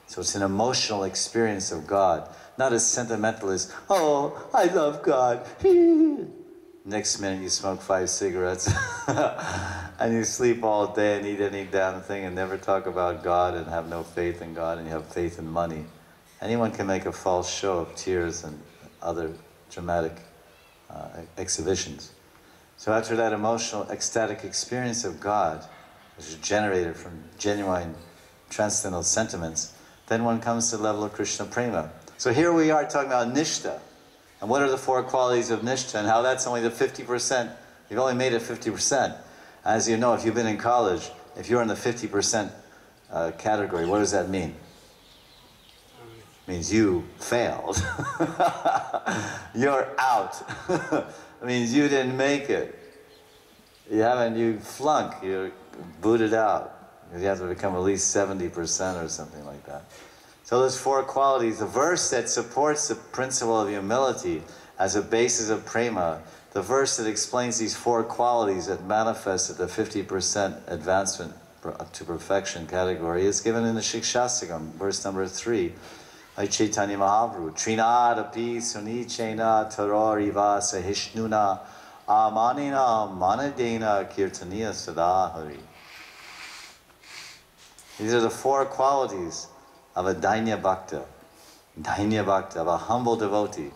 So it's an emotional experience of God, not as sentimental as, oh, I love God. Next minute you smoke 5 cigarettes and you sleep all day and eat any damn thing and never talk about God and have no faith in God and you have faith in money. Anyone can make a false show of tears and other dramatic exhibitions. So after that emotional, ecstatic experience of God, which is generated from genuine transcendental sentiments, then one comes to the level of Krishna prema. So here we are talking about nishta. And what are the four qualities of nishta and how that's only the 50%. You've only made it 50%. As you know, if you've been in college, if you're in the 50% category, what does that mean? It means you failed. You're out. It means you didn't make it. You flunk, you're booted out. You have to become at least 70% or something like that. So those four qualities, the verse that supports the principle of humility as a basis of prema, the verse that explains these four qualities that manifest at the 50% advancement up to perfection category is given in the Shikshastakam, verse number 3. By Chaitanya Mahaprabhu, Trinadapi Sunichena Taroriva Sahishnuna Amanina Manadena Kirtaniya Sadahari. These are the four qualities of a Dainya Bhakta, of a humble devotee.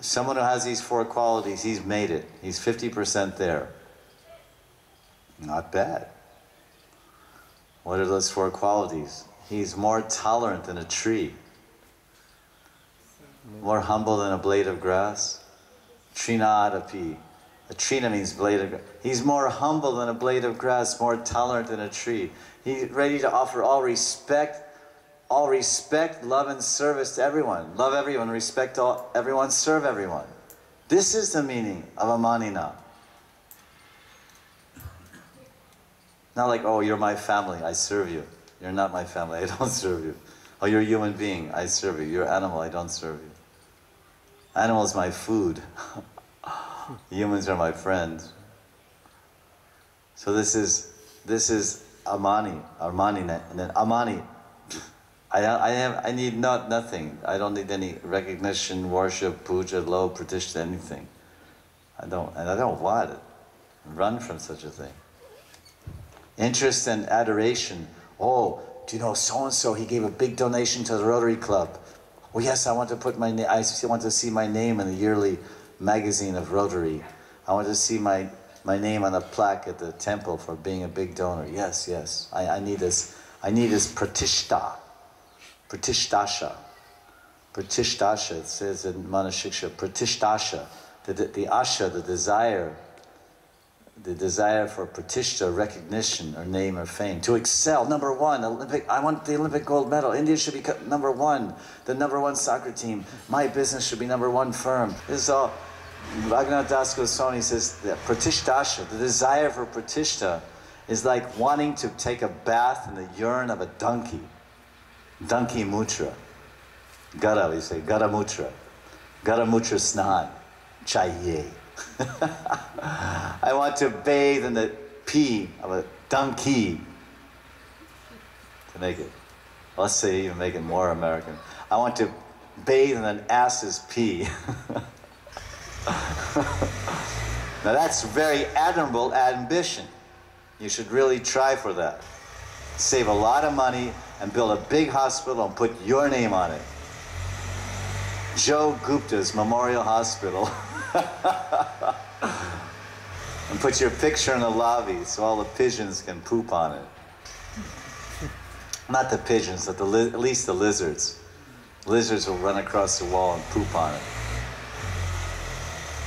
Someone who has these four qualities, he's made it. He's 50% there. Not bad. What are those four qualities? He's more tolerant than a tree. More humble than a blade of grass. Trina adapi. A trina means blade of grass. He's more humble than a blade of grass, more tolerant than a tree. He's ready to offer all respect, love and service to everyone. Love everyone, respect everyone, serve everyone. This is the meaning of amanina. Not like, oh, you're my family, I serve you. You're not my family, I don't serve you. Oh, you're a human being, I serve you. You're an animal, I don't serve you. Animal is my food. Humans are my friends. So this is amani, and then amani. I need nothing. I don't need any recognition, worship, puja, lo, pratishtha, anything. I don't want it. Run from such a thing. Interest and adoration. Oh, do you know so-and-so, he gave a big donation to the Rotary Club. Oh yes, I want to put my name, I want to see my name in the yearly magazine of Rotary. I want to see my name on a plaque at the temple for being a big donor. Yes. I need this pratishta. Pratishtasha. Pratishtasha, it says in Manashiksha, pratishtasha. The asha, the desire for pratishta, recognition, or name or fame. To excel, number one, I want the Olympic gold medal. India should be number one, the number one soccer team. My business should be number one firm. This is all, Bhagavad Das Goswami says that pratishtasha, the desire for pratishta, is like wanting to take a bath in the urine of a donkey. Donkey mutra. Gara, we say, gara mutra. Gara mutra snan. Chahiye. I want to bathe in the pee of a donkey. To make it, let's say even make it more American. I want to bathe in an ass's pee. Now that's very admirable ambition. You should really try for that. Save a lot of money and build a big hospital and put your name on it. Joe Gupta's Memorial Hospital. And put your picture in the lobby so all the pigeons can poop on it. Not the pigeons, but at least the lizards. Lizards will run across the wall and poop on it.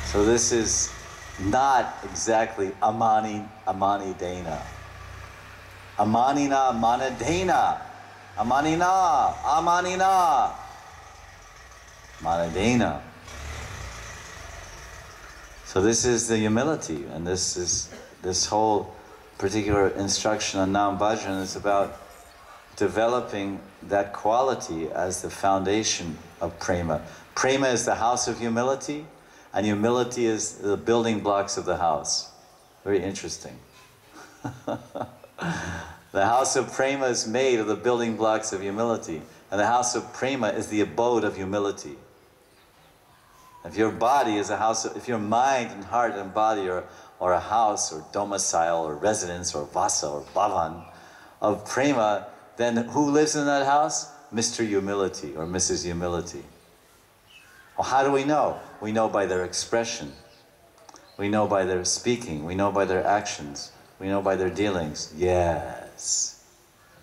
So this is not exactly amani dana. Amanina manadena. Amanina manadena. So this is the humility, and this whole particular instruction on Nam Bhajan is about developing that quality as the foundation of prema. Prema is the house of humility, and humility is the building blocks of the house. Very interesting. The house of prema is made of the building blocks of humility, and the house of prema is the abode of humility. If your body is a house, if your mind and heart and body are a house or domicile or residence or vasa or bhavan of prema, then who lives in that house? Mr. Humility or Mrs. Humility. Well, how do we know? We know by their expression. We know by their speaking. We know by their actions. We know by their dealings. Yes.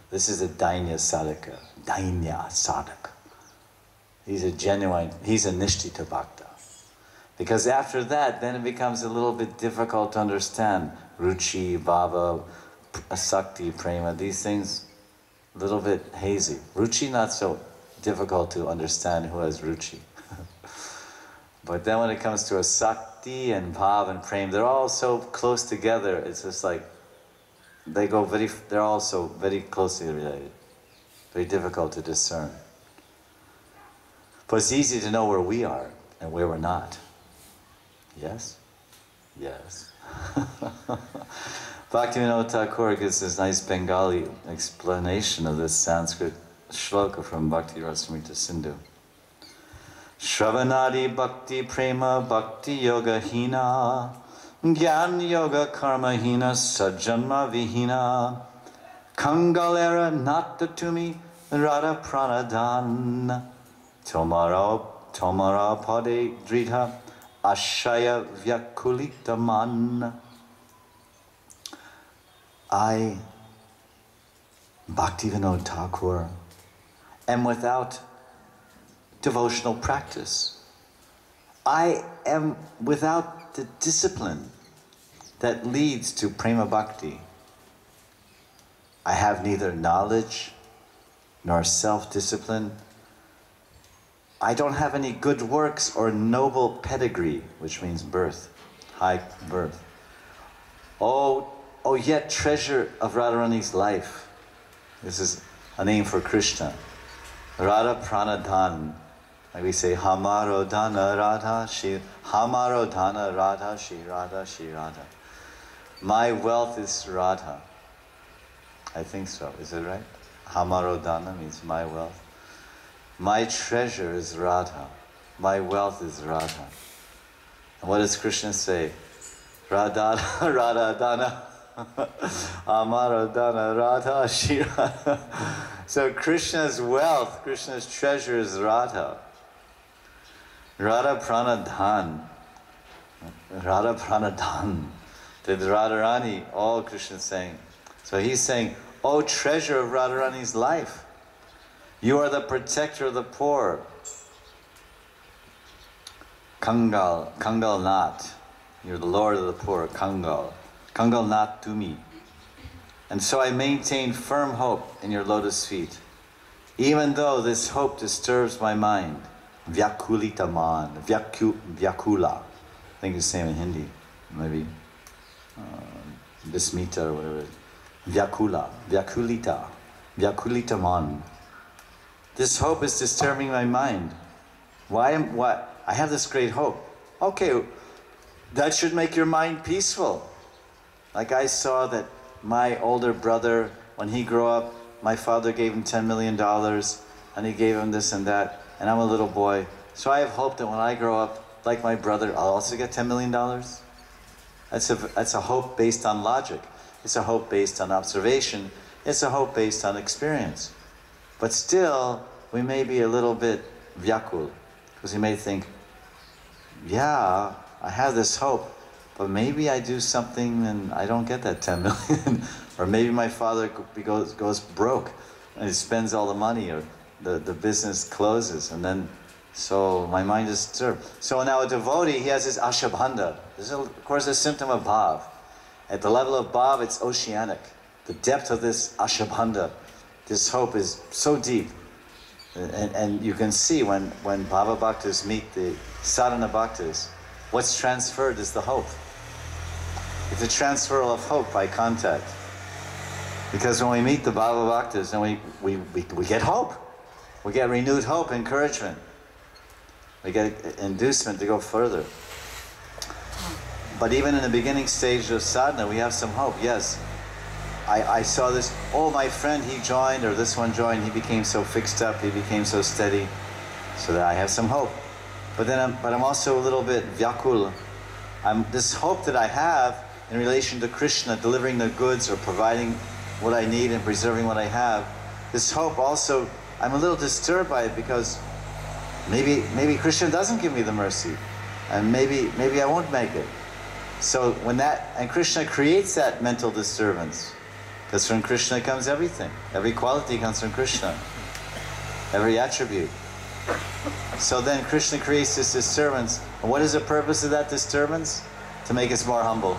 This is a Dainya Sadhaka. Dainya Sadhaka. He's a Nishtita Bhakta. Because after that, then it becomes a little bit difficult to understand. Ruchi, Bhava, Asakti, Prema, these things, a little bit hazy. Ruchi, not so difficult to understand who has Ruchi. But then when it comes to Asakti and Bhav and Prema, they're all so close together, it's just like, they're all so very closely related. Very difficult to discern. But it's easy to know where we are and where we're not. Yes? Yes. Bhaktivinoda Thakur gives this nice Bengali explanation of this Sanskrit shloka from Bhakti Rasamrita Sindhu. Shravanadi Bhakti Prema Bhakti Yoga Hina Gyan Yoga Karma Hina Sajanma Vihina Kangalera Natta Tumi Radha Pranadan Tomara Pade Dritha Ashaya Vyakulita Man. I, Bhaktivinoda Thakur, am without devotional practice. I am without the discipline that leads to prema bhakti. I have neither knowledge nor self-discipline. I don't have any good works or noble pedigree, which means birth, high birth. Oh, yet treasure of Radharani's life. This is a name for Krishna. Radha Pranadhan. Like we say, Hamaro Dana Radha Shri, Hamaro Dana Radha Shri Radha Shri Radha. My wealth is Radha. I think so. Is it right? Hamaro Dana means my wealth. My treasure is Radha. My wealth is Radha. And what does Krishna say? Radha, Radha Dana. Amaro Dana Radha Shri Radha. So Krishna's wealth, Krishna's treasure is Radha. Radha Pranadhan. Radha Pranadhan. The Radharani, all Krishna's saying. So he's saying, oh treasure of Radharani's life. You are the protector of the poor. Kangal, Kangal Nath. You're the Lord of the poor, Kangal. Kangal Nath Tumi. And so I maintain firm hope in your lotus feet, even though this hope disturbs my mind. Vyakulita man, Vyakula. I think it's the same in Hindi, maybe. Bismita or whatever it is. Vyakula, Vyakulita, Vyakulita man. This hope is disturbing my mind. Why? I have this great hope. Okay, that should make your mind peaceful. Like I saw that my older brother, when he grew up, my father gave him $10 million, and he gave him this and that, and I'm a little boy. So I have hope that when I grow up, like my brother, I'll also get $10 million. That's a hope based on logic. It's a hope based on observation. It's a hope based on experience. But still, we may be a little bit vyakul, because we may think, yeah, I have this hope, but maybe I do something and I don't get that 10 million. Or maybe my father goes broke and he spends all the money, or the business closes, and then, so my mind is disturbed. So now a devotee, he has his ashabandha. This is, of course, a symptom of bhav. At the level of bhav, it's oceanic. The depth of this ashabandha, this hope is so deep. And you can see when bhava bhaktas meet the sadhana bhaktas, what's transferred is the hope. It's a transfer of hope by contact. Because when we meet the bhava bhaktas, then we get hope. We get renewed hope, encouragement. We get inducement to go further. But even in the beginning stage of sadhana, we have some hope. Yes, I saw this, oh, my friend, he joined, or this one joined, he became so fixed up, he became so steady, so that I have some hope. But I'm also a little bit vyakul. This hope that I have in relation to Krishna, delivering the goods or providing what I need and preserving what I have, this hope also, I'm a little disturbed by it, because maybe Krishna doesn't give me the mercy, and maybe I won't make it. So and Krishna creates that mental disturbance, because from Krishna comes everything. Every quality comes from Krishna, every attribute. So then Krishna creates this disturbance. And what is the purpose of that disturbance? To make us more humble.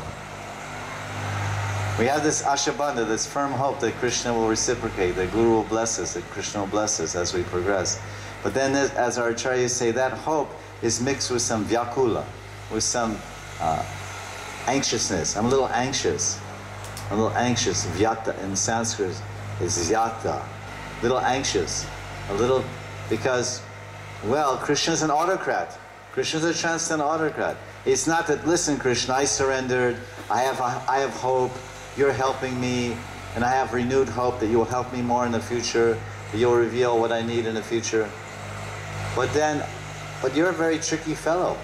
We have this ashabandha, this firm hope that Krishna will reciprocate, that Guru will bless us, that Krishna will bless us as we progress. But then, as our acharyas say, that hope is mixed with some vyakula, with some anxiousness. I'm a little anxious. I'm a little anxious. Vyata in Sanskrit is yata. A little anxious. A little, because, well, Krishna's an autocrat. Krishna's a transcendental autocrat. It's not that, listen, Krishna, I surrendered. I have hope. You're helping me, and I have renewed hope that you will help me more in the future, that you'll reveal what I need in the future. But you're a very tricky fellow.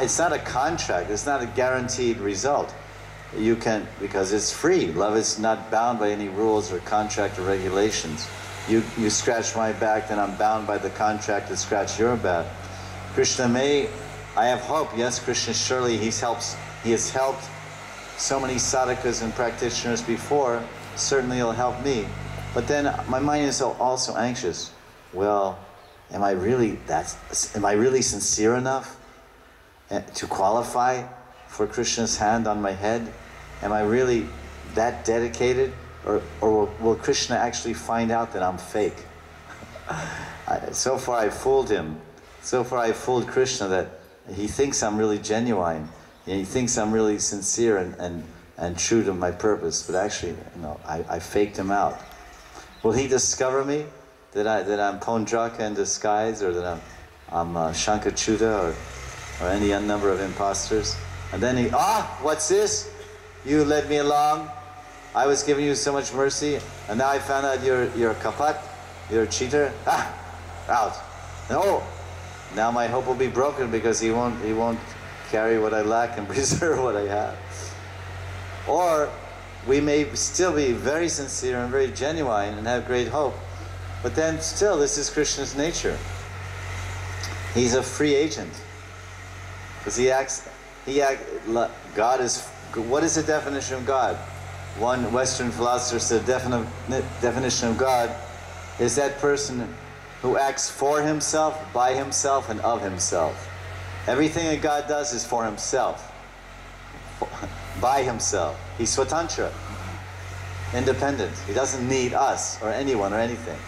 It's not a contract, it's not a guaranteed result. You can, because it's free. Love is not bound by any rules or contract or regulations. You scratch my back, then I'm bound by the contract to scratch your back. Krishna I have hope. Yes, Krishna, surely he has helped so many sadhakas and practitioners before. Certainly he'll help me. But then my mind is also anxious. well, am I really sincere enough to qualify for Krishna's hand on my head? Am I really that dedicated? Or will Krishna actually find out that I'm fake? So far I fooled him. So far I fooled Krishna that he thinks I'm really genuine. He thinks I'm really sincere and true to my purpose. But actually, I faked him out. Will he discover me? That I'm Pondraka in disguise, or that I'm Shankachuta, or any number of imposters? And then what's this? You led me along. I was giving you so much mercy, and now I found out you're a kapat, you're a cheater. Out. No. Now my hope will be broken because he won't carry what I lack and preserve what I have. Or we may still be very sincere and very genuine and have great hope, but then still this is Krishna's nature. He's a free agent. Because God is, what is the definition of God? One Western philosopher said the definition of God is that person who acts for himself, by himself, and of himself. Everything that God does is for himself, by himself. He's swatantra, independent. He doesn't need us or anyone or anything.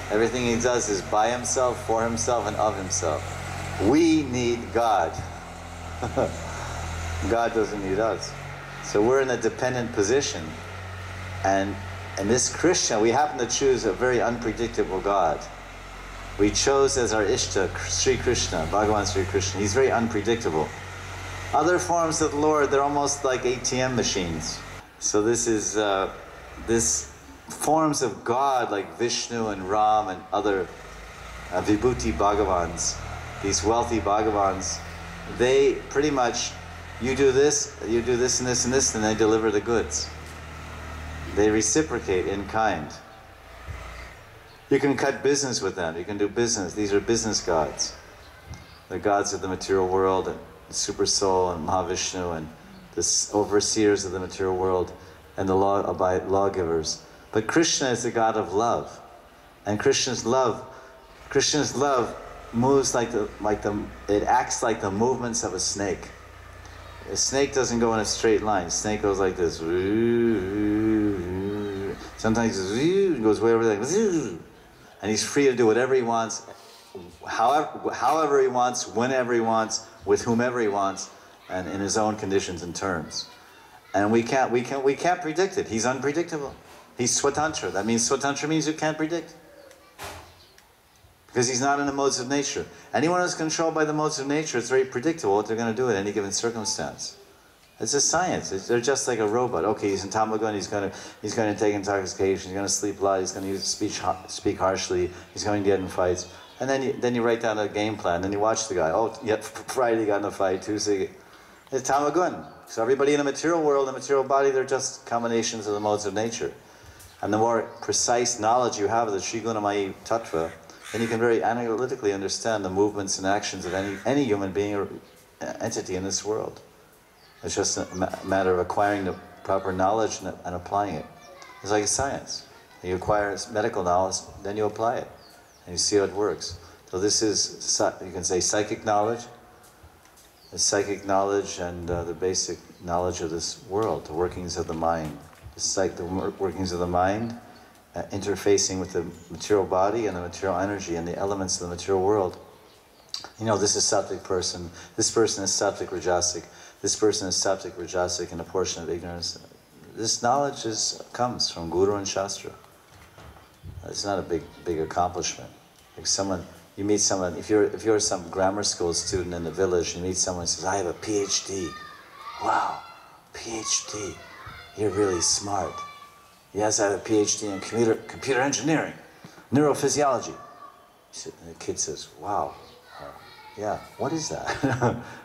Everything he does is by himself, for himself, and of himself. We need God. God doesn't need us. So we're in a dependent position. And this Krishna, we happen to choose a very unpredictable God. We chose as our Ishta, Sri Krishna, Bhagavan Sri Krishna. He's very unpredictable. Other forms of the Lord, they're almost like ATM machines. So this is, this forms of God like Vishnu and Ram and other Vibhuti Bhagavans, these wealthy Bhagavans, they pretty much, you do this and this and this, and they deliver the goods. They reciprocate in kind. You can cut business with them. You can do business. These are business gods. The gods of the material world, and the Super Soul, and Mahavishnu, and the overseers of the material world, and the lawgivers. But Krishna is the God of love. And Krishna's love moves it acts like the movements of a snake. A snake doesn't go in a straight line. A snake goes like this. Sometimes it goes way over there. And he's free to do whatever he wants, however he wants, whenever he wants, with whomever he wants, and in his own conditions and terms. And we can't predict it. He's unpredictable. He's swatantra. That means swatantra means you can't predict. Because he's not in the modes of nature. Anyone who's controlled by the modes of nature, it's very predictable what they're going to do at any given circumstance. It's a science. They're just like a robot. Okay, he's in Tamagun, he's going to take intoxication, he's going to sleep a lot, he's going to speak harshly, he's going to get in fights. And then you write down a game plan, then you watch the guy. Oh, yep, Friday he got in a fight, Tuesday. It's Tamagun. So everybody in the material world, the material body, they're just combinations of the modes of nature. And the more precise knowledge you have of the Trigunamai Tattva, then you can very analytically understand the movements and actions of any human being or entity in this world. It's just a matter of acquiring the proper knowledge and applying it. It's like a science. You acquire medical knowledge, then you apply it, and you see how it works. So this is, you can say, psychic knowledge. It's psychic knowledge and the basic knowledge of this world, the workings of the mind. The workings of the mind, interfacing with the material body and the material energy and the elements of the material world. You know, this is sattvic person, this person is sattvic rajasic, this person is sattvic rajasic in a portion of ignorance. This knowledge comes from Guru and Shastra. It's not a big accomplishment. Like you meet someone, if you're some grammar school student in the village, you meet someone who says, I have a PhD. Wow, PhD. You're really smart. Yes, I have a PhD in computer engineering, neurophysiology. The kid says, wow, yeah, what is that?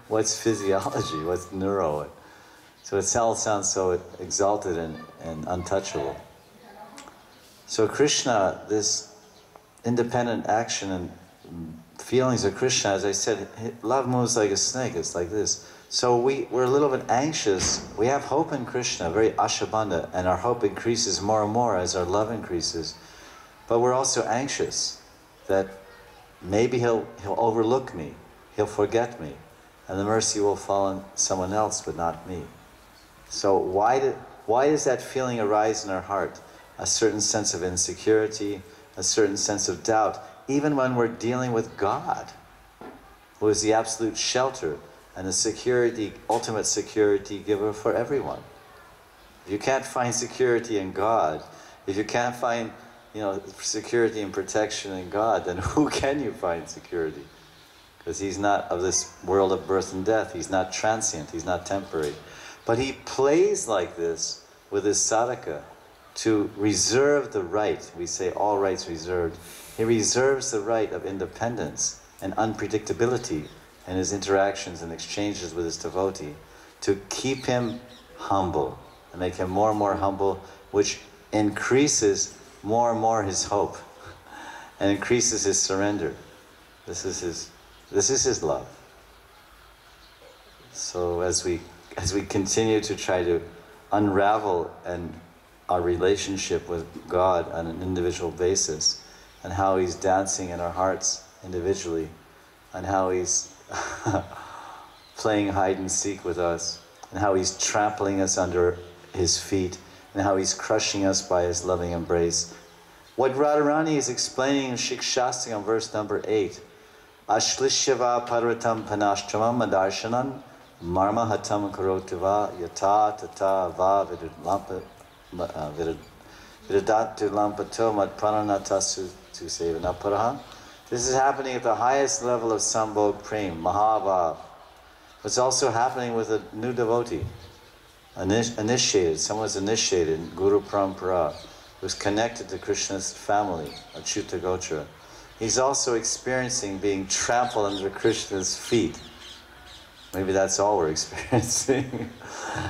What's physiology? What's neuro? So it all sounds so exalted and untouchable. So Krishna, this independent action and feelings of Krishna, as I said, love moves like a snake. It's like this. So we're a little bit anxious. We have hope in Krishna, very ashabandha, and our hope increases more and more as our love increases. But we're also anxious that maybe he'll overlook me, he'll forget me, and the mercy will fall on someone else but not me. So why does that feeling arise in our heart? A certain sense of insecurity, a certain sense of doubt, even when we're dealing with God, who is the absolute shelter and the security, ultimate security giver for everyone. If you can't find security in God, if you can't find security and protection in God, then who can you find security? Because he's not of this world of birth and death. He's not transient. He's not temporary. But he plays like this with his sadhaka to reserve the right. We say all rights reserved. He reserves the right of independence and unpredictability in his interactions and exchanges with his devotee to keep him humble and make him more and more humble, which increases more and more his hope and increases his surrender. This is his love. So as we continue to try to unravel our relationship with God on an individual basis, and how he's dancing in our hearts individually, and how he's playing hide and seek with us, and how he's trampling us under his feet, and how he's crushing us by his loving embrace. What Radharani is explaining in Shikshastakam, verse number 8, Ashlishyava parvatam panashtamam adarshanan marma hatam karotiva yata tata va viradatu lampato mat prananatasu tu sevanaparaha. This is happening at the highest level of Sambhog Prem, Mahavav. It's also happening with a new devotee, initiated, someone who's initiated in Guru Parampara, who's connected to Krishna's family, Achyuta Gochara. He's also experiencing being trampled under Krishna's feet. Maybe that's all we're experiencing.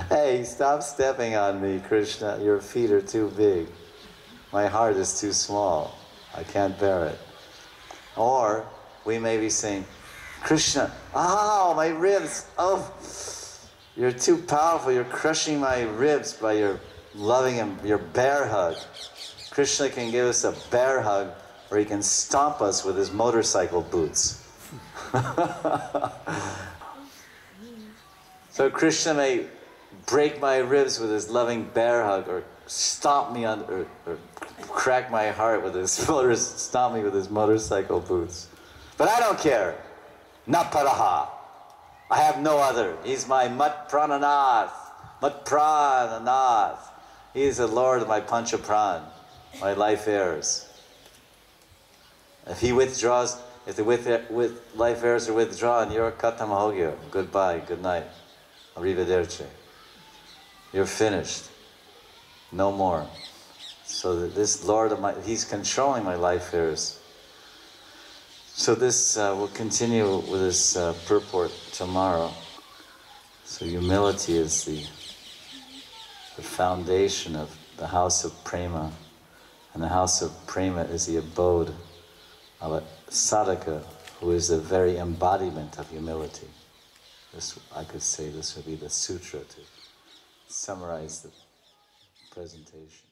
Hey, stop stepping on me, Krishna. Your feet are too big. My heart is too small. I can't bear it. Or we may be saying, Krishna, oh, my ribs, oh, you're too powerful. You're crushing my ribs by your loving and your bear hug. Krishna can give us a bear hug, or he can stomp us with his motorcycle boots. So Krishna may break my ribs with his loving bear hug, or stomp me on, or crack my heart with his stomp me with his motorcycle boots. But I don't care. Naparaha. I have no other. He's my Mat Prananath. Mat Prananath. He is the Lord of my Pancha Pran, my life heirs. If he withdraws, if the life heirs are withdrawn, you're Khatam ho gaya. Goodbye, good night. Arrivederci. You're finished. No more. So that this Lord of he's controlling my life heirs. So this, we'll continue with this purport tomorrow. So humility is the foundation of the house of prema. And the house of prema is the abode of a sadhaka who is the very embodiment of humility. This, I could say this would be the sutra to summarize the presentation.